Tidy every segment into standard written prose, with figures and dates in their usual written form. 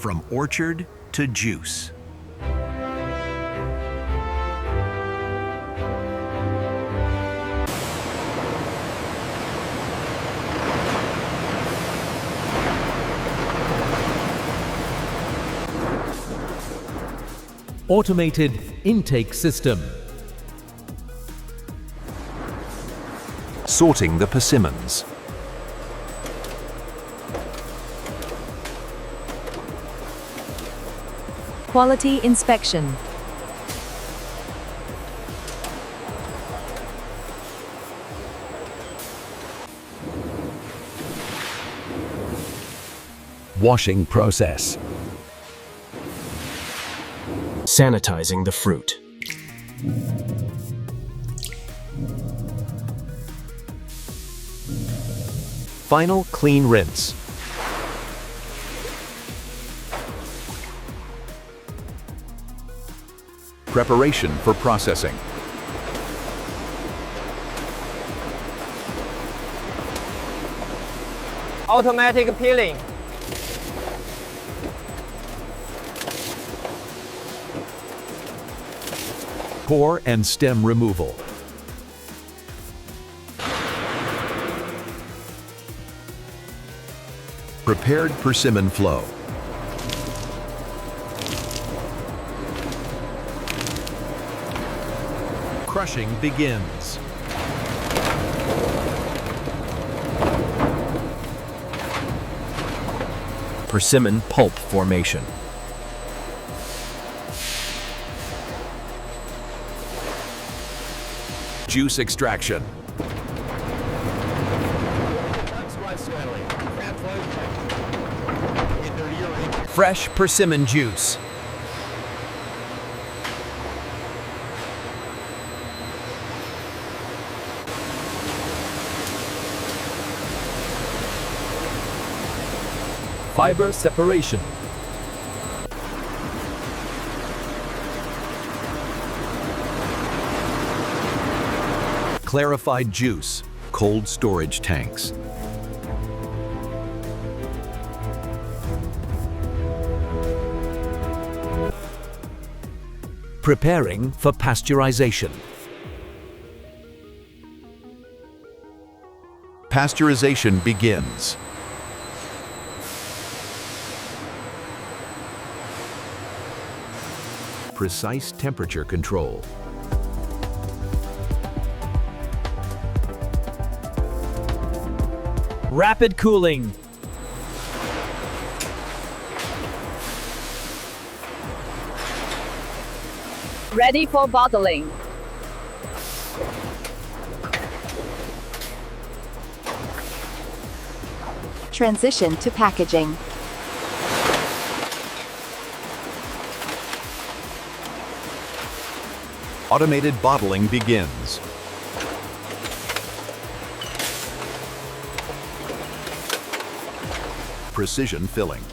from orchard to juice. Automated intake system. Sorting the persimmons. Quality inspection. Washing process. Sanitizing the fruit. Final clean rinse. Preparation for processing. Automatic peeling. Core and stem removal. Prepared persimmon flow. Crushing begins. Persimmon pulp formation. Juice extraction. Fresh persimmon juice. Fiber separation. Clarified juice. Cold storage tanks. Preparing for pasteurization. Pasteurization begins. Precise temperature control. Rapid cooling. Ready for bottling. Transition to packaging. Automated bottling begins. Precision filling.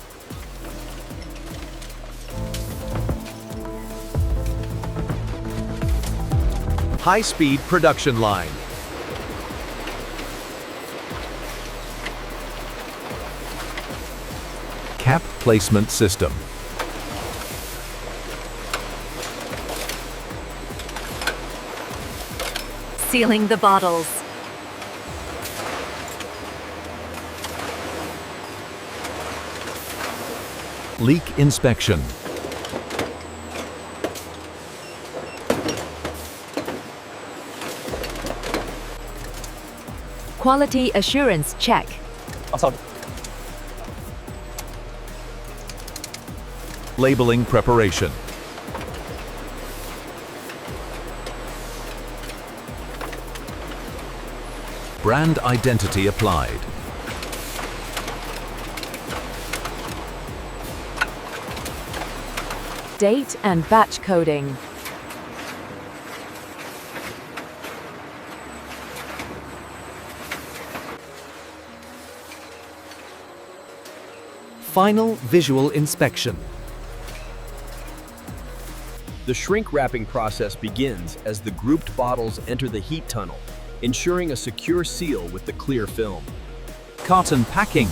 High-speed production line. Cap placement system. Sealing the bottles. Leak inspection. Quality assurance check. Labeling preparation. Brand identity applied. Date and batch coding. Final visual inspection. The shrink wrapping process begins as the grouped bottles enter the heat tunnel, ensuring a secure seal with the clear film. Carton packing.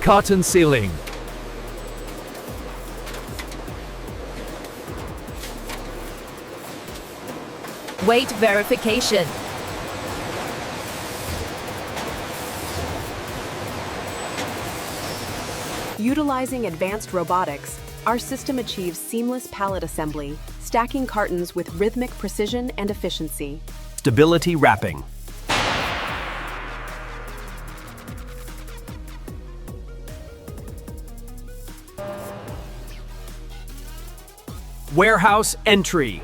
Carton sealing. Weight verification. Utilizing advanced robotics, our system achieves seamless pallet assembly, stacking cartons with rhythmic precision and efficiency. Stability wrapping. Warehouse entry.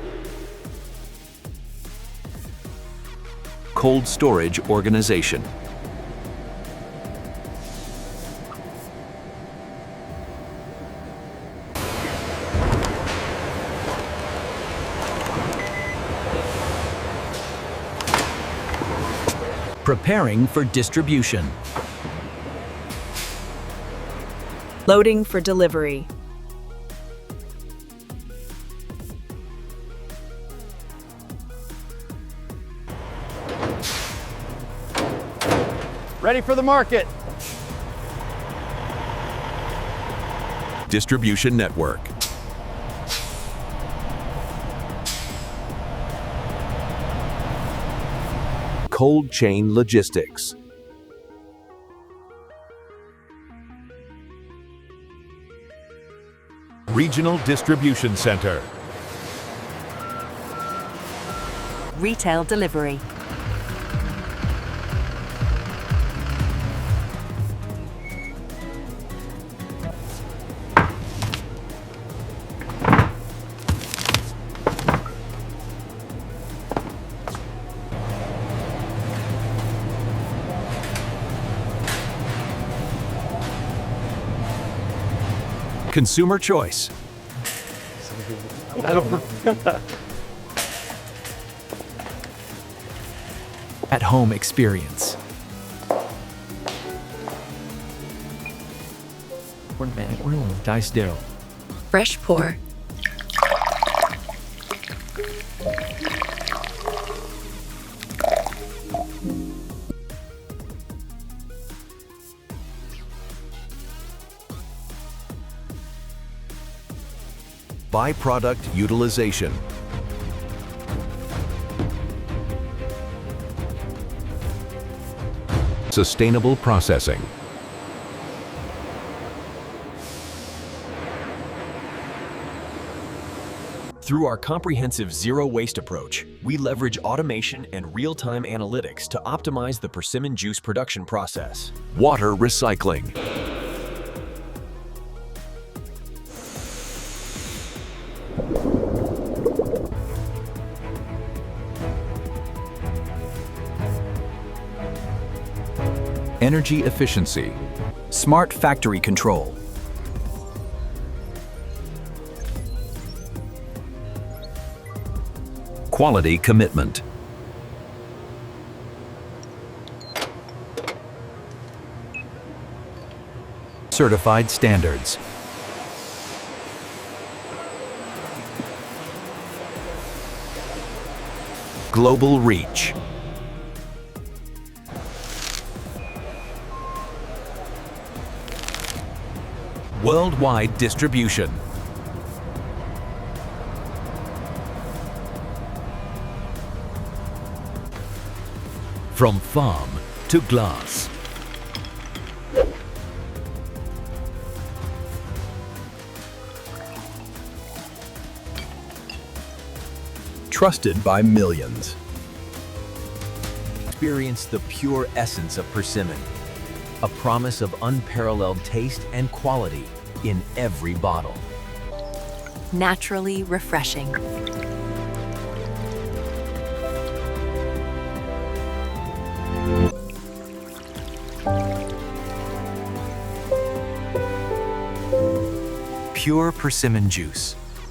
Cold storage organization. Preparing for distribution. Loading for delivery. Ready for the market. Distribution network. Cold chain logistics. Regional distribution center. Retail delivery. Consumer choice. At-home experience. Dice dough. Fresh pour. Byproduct utilization. Sustainable processing. Through our comprehensive zero-waste approach, we leverage automation and real-time analytics to optimize the persimmon juice production process. Water recycling. Energy efficiency. Smart factory control. Quality commitment. Certified standards. Global reach. Worldwide distribution. From farm to glass. Trusted by millions. Experience the pure essence of persimmon. A promise of unparalleled taste and quality in every bottle. Naturally refreshing. Pure persimmon juice.